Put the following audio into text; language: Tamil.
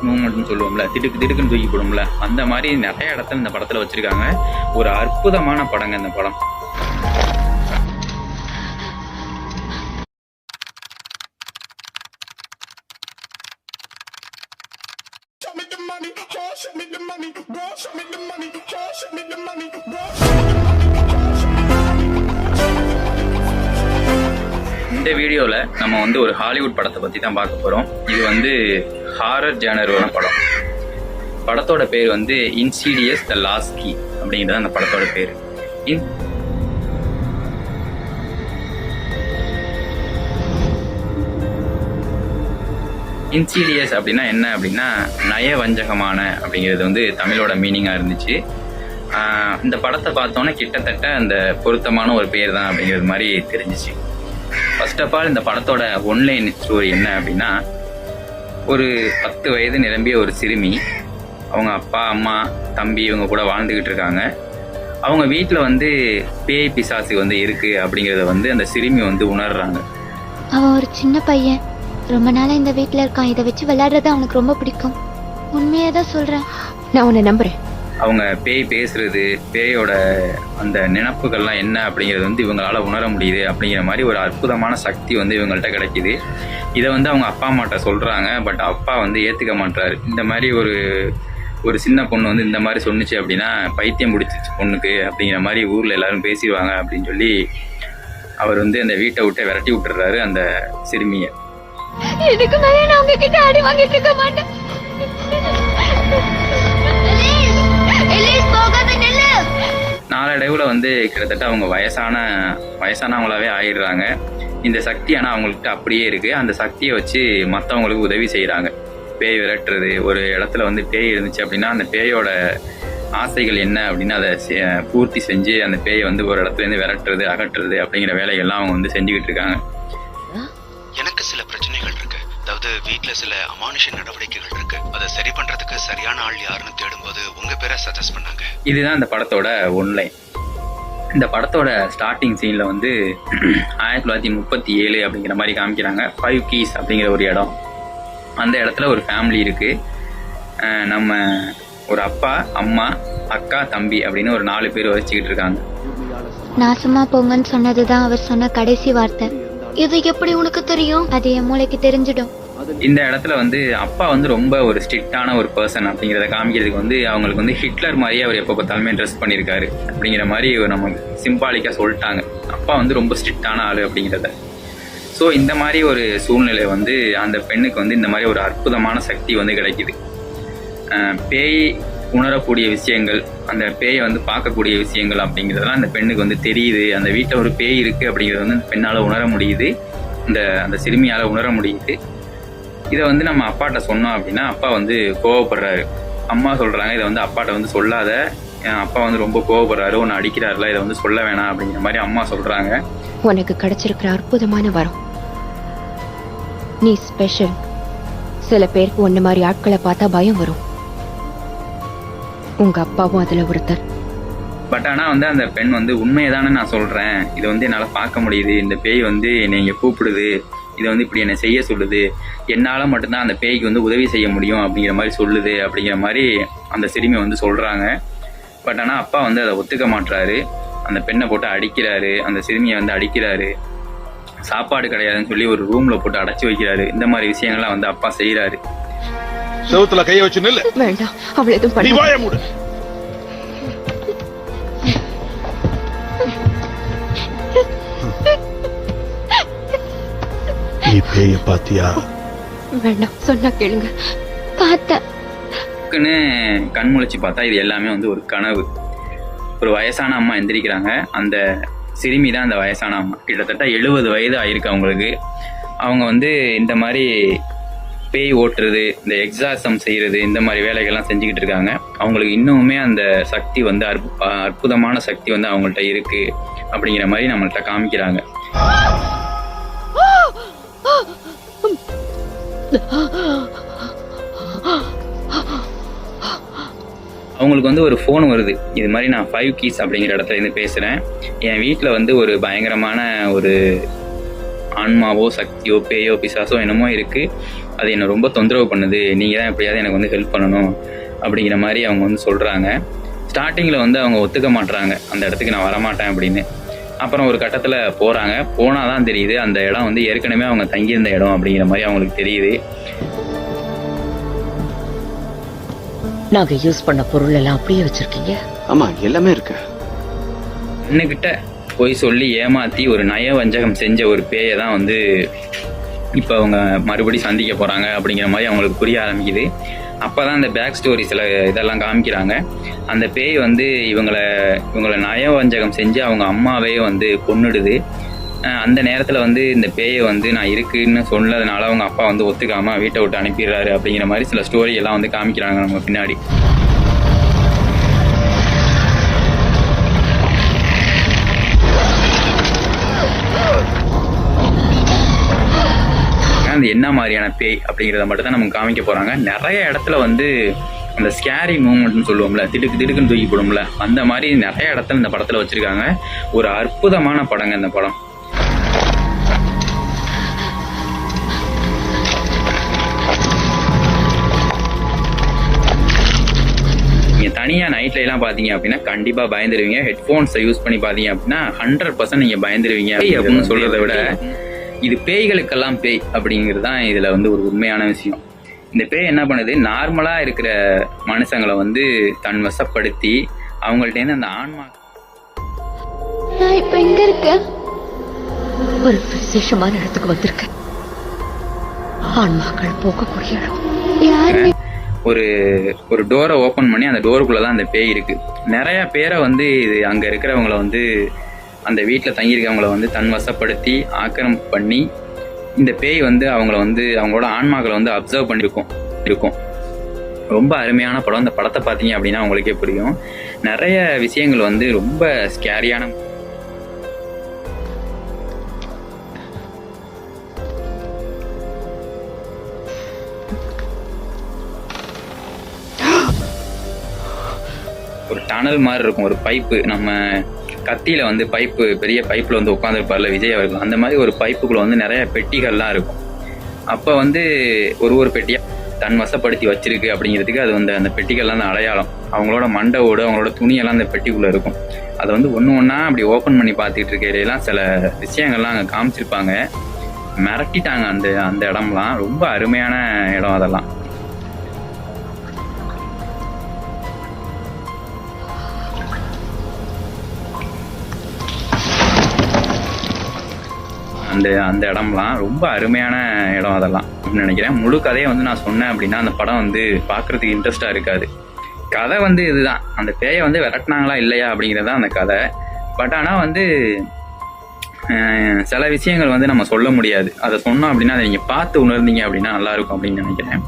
மூமெண்ட்னு சொல்லுவோம்ல, திடுக்கு திடுக்குன்னு தூக்கி போடும்ல, அந்த மாதிரி நிறைய இடத்துல இந்த படத்தில் வச்சுருக்காங்க. ஒரு அற்புதமான படங்க இந்த படம். இந்த வீடியோவில் நம்ம வந்து ஒரு ஹாலிவுட் படத்தை பற்றி தான் பார்க்க போகிறோம். இது வந்து ஹாரர் ஜானரான படம். படத்தோட பேர் வந்து இன்சீடியஸ் த லாஸ்ட் கீ அப்படிங்கிறது அந்த படத்தோட பேர். இன்சீடியஸ் அப்படின்னா என்ன அப்படின்னா நயவஞ்சகமான அப்படிங்கிறது வந்து தமிழோட மீனிங்காக இருந்துச்சு. இந்த படத்தை பார்த்தோன்னே கிட்டத்தட்ட அந்த பொருத்தமான ஒரு பேர் தான் அப்படிங்கிறது மாதிரி தெரிஞ்சிச்சு. ஃபர்ஸ்ட் ஆஃப் ஆல் இந்த படத்தோட ஒன்லைன் ஸ்டோரி என்ன அப்படின்னா, ஒரு 10 வயது நிரம்பிய ஒரு சிறுமி, அவங்க அப்பா அம்மா தம்பி இவங்க கூட வாழ்ந்துக்கிட்டு இருக்காங்க. அவங்க வீட்டில் வந்து பேய் பிசாசு வந்து இருக்குது அப்படிங்கிறத வந்து அந்த சிறுமி வந்து உணர்றாங்க. அவன் ஒரு சின்ன பையன், ரொம்ப நாளாக இந்த வீட்டில் இருக்கான். இதை வச்சு விளையாடுறது அவனுக்கு ரொம்ப பிடிக்கும். உண்மையாக தான் சொல்கிறேன், நான் உன்னை நம்புகிறேன். அவங்க பேய் பேசுறது, பேயோட அந்த நினப்புகள்லாம் என்ன அப்படிங்கிறது வந்து இவங்களால உணர முடியுது அப்படிங்கிற மாதிரி ஒரு அற்புதமான சக்தி வந்து இவங்கள்ட்ட கிடைக்கிது. இதை வந்து அவங்க அப்பா அம்மாட்ட சொல்கிறாங்க. பட் அப்பா வந்து ஏற்றுக்க மாட்டாரு. இந்த மாதிரி ஒரு சின்ன பொண்ணு வந்து இந்த மாதிரி சொன்னிச்சு அப்படின்னா பைத்தியம் பிடிச்சிச்சு பொண்ணுக்கு அப்படிங்கிற மாதிரி ஊரில் எல்லாரும் பேசிடுவாங்க அப்படின்னு சொல்லி அவர் வந்து அந்த வீட்டை விட்டு விரட்டி விட்டுறாரு அந்த சிறுமியை. இதுக்கு மேலே நான் உங்ககிட்ட அடி வாங்கிட்டு இருக்க மாட்டேன். நாளடைவில் வந்து கிட்டத்தட்ட அவங்க வயசானவங்களாவே ஆயிடுறாங்க. இந்த சக்தி ஆனால் அவங்கள்ட்ட அப்படியே இருக்குது. அந்த சக்தியை வச்சு மற்றவங்களுக்கு உதவி செய்கிறாங்க. பேய் விரட்டுறது, ஒரு இடத்துல வந்து பேய் இருந்துச்சு அப்படின்னா அந்த பேயோட ஆசைகள் என்ன அப்படின்னு அதை பூர்த்தி செஞ்சு அந்த பேயை வந்து ஒரு இடத்துலேருந்து விரட்டுறது, அகற்றுறது அப்படிங்கிற வேலைகள்லாம் அவங்க வந்து செஞ்சுக்கிட்டு இருக்காங்க. எனக்கு சில பிரச்சனைகள் இருக்கு. அதாவது வீட்டுல சில அமானுஷ நடவடிக்கைகள் இருக்கு. அதை சரி பண்றதுக்கு சரியான ஆள் யாருன்னு தேடும்போது உங்க பேரை சஜஸ்ட் பண்ணாங்க. இதுதான் இந்த படத்தோட ஒன்லைன். இந்த படத்தோட ஸ்டார்டிங் சீன்ல வந்து 1937 அப்படிங்கிற மாதிரி காமிக்கிறாங்க. 5 கீஸ் அப்படிங்கிற ஒரு இடம். அந்த இடத்துல ஒரு ஃபேமிலி இருக்கு. நம்ம ஒரு அப்பா அம்மா அக்கா தம்பி அப்படின்னு ஒரு 4 பேர் வச்சுக்கிட்டு இருக்காங்க. நாசமா போங்கன்னு சொன்னதுதான் அவர் சொன்ன கடைசி வார்த்தை. இது எப்படி உனக்கு தெரியும்? அது என் மூளைக்கு தெரிஞ்சிடும். இந்த இடத்துல வந்து அப்பா வந்து ரொம்ப ஒரு ஸ்ட்ரிக்டான ஒரு பர்சன் அப்படிங்கிறத காமிக்கிறதுக்கு வந்து அவங்களுக்கு வந்து ஹிட்லர் மாதிரியே அவர் எப்போ பார்த்தாலுமே ட்ரெஸ் பண்ணியிருக்காரு அப்படிங்கிற மாதிரி நம்ம சிம்பாலிக்காக சொல்லிட்டாங்க. அப்பா வந்து ரொம்ப ஸ்ட்ரிக்டான ஆள் அப்படிங்கிறத. ஸோ இந்த மாதிரி ஒரு சூழ்நிலை வந்து அந்த பெண்ணுக்கு வந்து இந்த மாதிரி ஒரு அற்புதமான சக்தி வந்து கிடைக்கிது. பேய் உணரக்கூடிய விஷயங்கள், அந்த பேயை வந்து பார்க்கக்கூடிய விஷயங்கள் அப்படிங்கிறதெல்லாம் அந்த பெண்ணுக்கு வந்து தெரியுது. அந்த வீட்டில் ஒரு பேய் இருக்குது அப்படிங்கிறது வந்து அந்த பெண்ணால் உணர முடியுது, அந்த சிறுமியால் உணர முடியுது. இதை வந்து நம்ம அப்பாட்ட சொன்னோம் அப்படின்னா அப்பா வந்து கோவப்படுறாரு. அம்மா சொல்கிறாங்க இதை வந்து அப்பாட்ட வந்து சொல்லாத, என் அப்பா வந்து ரொம்ப கோவப்படுறாரு, ஒன்று அடிக்கிறாருல, இதை வந்து சொல்ல வேணாம் அப்படிங்கிற மாதிரி அம்மா சொல்கிறாங்க. உனக்கு கிடைச்சிருக்கிற அற்புதமான வரம். நீ ஸ்பெஷல். சில பேருக்கு ஒன்ன மாதிரி ஆட்களை பார்த்தா பயம் வரும். உங்க அப்பாவும் அதுல ஒருத்தர். பட் ஆனால் வந்து அந்த பெண் வந்து உண்மையை தானே நான் சொல்கிறேன், இதை வந்து என்னால் பார்க்க முடியுது, இந்த பேய் வந்து என்னை இங்கே கூப்பிடுது, இதை வந்து இப்படி என்னை செய்ய சொல்லுது, என்னால் மட்டும்தான் அந்த பேய்க்கு வந்து உதவி செய்ய முடியும் அப்படிங்கிற மாதிரி சொல்லுது அப்படிங்கிற மாதிரி அந்த சிறுமி வந்து சொல்கிறாங்க. பட் ஆனால் அப்பா வந்து அதை ஒத்துக்க மாட்டுறாரு. அந்த பெண்ணை போட்டு அடிக்கிறாரு, அந்த சிறுமியை வந்து அடிக்கிறாரு, சாப்பாடு கிடையாதுன்னு சொல்லி ஒரு ரூமில் போட்டு அடைச்சி வைக்கிறாரு. இந்த மாதிரி விஷயங்கள்லாம் வந்து அப்பா செய்கிறாரு. செவுத்துல கைய வச்சு நில்லு. வேண்டாம், அவளை எதுவும் நீ வாய மூடு. நீ பேய பாத்தியா? வேண்டாம், சொன்னா கேளுங்க. பார்த்தேன்னு கண் முழிச்சு பார்த்தா இது எல்லாமே வந்து ஒரு கனவு. ஒரு வயசான அம்மா எந்திரிக்கிறாங்க. அந்த சிறுமி தான் அந்த வயசான அம்மா. கிட்டத்தட்ட 70 வயது ஆயிருக்கு அவங்களுக்கு. அவங்க வந்து இந்த மாதிரி பேய் ஓட்டுறது, இந்த எக்ஸாசம் செய்கிறது, இந்த மாதிரி வேலைகள்லாம் செஞ்சுக்கிட்டு இருக்காங்க. அவங்களுக்கு இன்னுமே அந்த சக்தி வந்து அற்புதமான சக்தி வந்து அவங்கள்ட்ட இருக்குது அப்படிங்கிற மாதிரி நம்மள்கிட்ட காமிக்கிறாங்க. அவங்களுக்கு வந்து ஒரு ஃபோன் வருது. இது மாதிரி நான் 5 கீஸ் அப்படிங்கிற இடத்துல இருந்து பேசுகிறேன். என் வீட்டில் வந்து ஒரு பயங்கரமான ஒரு ஆன்மாவோ சக்தியோ பேயோ பிசாசோ என்னமோ இருக்குது, அது என்னை ரொம்ப தொந்தரவு பண்ணுது, நீங்கள் தான் எப்படியாவது எனக்கு வந்து ஹெல்ப் பண்ணணும் அப்படிங்கிற மாதிரி அவங்க வந்து சொல்கிறாங்க. ஸ்டார்டிங்கில் வந்து அவங்க ஒத்துக்க மாட்டுறாங்க, அந்த இடத்துக்கு நான் வரமாட்டேன் அப்படின்னு. அப்புறம் ஒரு கட்டத்தில் போகிறாங்க. போனால் தான் தெரியுது அந்த இடம் வந்து ஏற்கனவே அவங்க தங்கியிருந்த இடம் அப்படிங்கிற மாதிரி அவங்களுக்கு தெரியுது. நாங்க யூஸ் பண்ண பொருள் எல்லாம் அப்படியே வச்சிருக்கீங்க? ஆமா, எல்லாமே இருக்கு. அண்ணகிட்ட போய் சொல்லி ஏமாற்றி ஒரு நயவஞ்சகம் செஞ்ச ஒரு பேயை தான் வந்து இப்போ அவங்க மறுபடியும் சந்திக்க போகிறாங்க அப்படிங்கிற மாதிரி அவங்களுக்கு புரிய ஆரம்பிக்குது. அப்போ தான் அந்த பேக் ஸ்டோரி சில இதெல்லாம் காமிக்கிறாங்க. அந்த பேய் வந்து இவங்களை நயவஞ்சகம் செஞ்சு அவங்க அம்மாவே வந்து கொன்னுடுது. அந்த நேரத்தில் வந்து இந்த பேயை வந்து நான் இருக்குன்னு சொன்னதுனால அவங்க அப்பா வந்து ஒத்துக்காமல் வீட்டை விட்டு அனுப்பிடுறாரு அப்படிங்கிற மாதிரி சில ஸ்டோரி எல்லாம் வந்து காமிக்கிறாங்க நம்ம பின்னாடி. அது என்ன மாதிரியான பேய் அப்படிங்கிறத மட்டும் தான் நமக்கு காமிக்க போகிறாங்க. நிறைய இடத்துல வந்து அந்த ஸ்கேரி மூமெண்ட்னு சொல்லுவோம்ல, திடுக்குன்னு தூக்கி போடும்ல, அந்த மாதிரி நிறைய இடத்துல இந்த படத்தில் வச்சுருக்காங்க. ஒரு அற்புதமான படங்க இந்த படம். நீங்கள் தனியாக நைட்லாம் பார்த்தீங்க அப்படின்னா கண்டிப்பாக பயந்துருவீங்க. ஹெட்ஃபோன்ஸை யூஸ் பண்ணி பார்த்தீங்க அப்படின்னா 100% நீங்கள் பயந்துருவீங்க அப்படின்னு சொல்கிறத விட இது பேய்களுக்கெல்லாம் பேய் அப்படிங்கிறது தான் இதில் வந்து ஒரு உண்மையான விஷயம். இந்த பேய் என்ன பண்ணுது, நார்மலாக இருக்கிற மனுஷங்களை வந்து தன் வசப்படுத்தி அவங்கள்ட்டேருந்து அந்த ஆன்மா. நான் இப்ப எங்க இருக்கேன்? ஒரு விசேஷமான இடத்துக்கு வந்திருக்கேன். ஆன்மாக்கள் போகக்கூடிய இடம். யாரு? ஒரு டோரை ஓப்பன் பண்ணி அந்த டோருக்குள்ளே தான் அந்த பேய் இருக்குது. நிறையா பேரை வந்து இது அங்கே இருக்கிறவங்கள வந்து அந்த வீட்டில் தங்கியிருக்கவங்கள வந்து தன் வசப்படுத்தி ஆக்கிரமிப்பு பண்ணி இந்த பேய் வந்து அவங்களோட ஆன்மாக்களை வந்து அப்சர்வ் பண்ணியிருக்கும். ரொம்ப அருமையான படம். இந்த படத்தை பார்த்தீங்க அப்படின்னா உங்களுக்கே புரியும். நிறைய விஷயங்கள் வந்து ரொம்ப ஸ்கேரியான. ஒரு டனல் மாதிரி இருக்கும், ஒரு பைப்பு. நம்ம கத்தியில் வந்து பைப்பு, பெரிய பைப்பில் வந்து உட்காந்துருப்பார்ல விஜய் அவர்கள், அந்த மாதிரி ஒரு பைப்புக்குள்ளே வந்து நிறைய பெட்டிகள்லாம் இருக்கும். அப்போ வந்து ஒரு பெட்டியாக தன் வசப்படுத்தி வச்சிருக்கு அப்படிங்கிறதுக்கு அது வந்து அந்த பெட்டிகள்லாம் அந்த அடையாளம். அவங்களோட மண்டவோடு அவங்களோட துணியெல்லாம் அந்த பெட்டிக்குள்ளே இருக்கும். அதை வந்து ஒன்றா அப்படி ஓப்பன் பண்ணி பார்த்துட்டு இருக்கையிலாம் சில விஷயங்கள்லாம் அங்கே காமிச்சிருப்பாங்க. மிரட்டிட்டாங்க அந்த இடம்லாம். ரொம்ப அருமையான இடம் அதெல்லாம். அந்த இடம்லாம் ரொம்ப அருமையான இடம் அதெல்லாம் அப்படின்னு நினைக்கிறேன். முழு கதையை வந்து நான் சொன்னேன் அப்படின்னா அந்த படம் வந்து பார்க்குறதுக்கு இன்ட்ரெஸ்டாக இருக்காது. கதை வந்து இதுதான், அந்த பேயை வந்து விரட்டினாங்களா இல்லையா அப்படிங்கிறது தான் அந்த கதை. பட் ஆனால் வந்து சில விஷயங்கள் வந்து நம்ம சொல்ல முடியாது. அதை சொன்னோம் அப்படின்னா அதை நீங்கள் பார்த்து உணர்ந்தீங்க அப்படின்னா நல்லாயிருக்கும் அப்படின்னு நினைக்கிறேன்.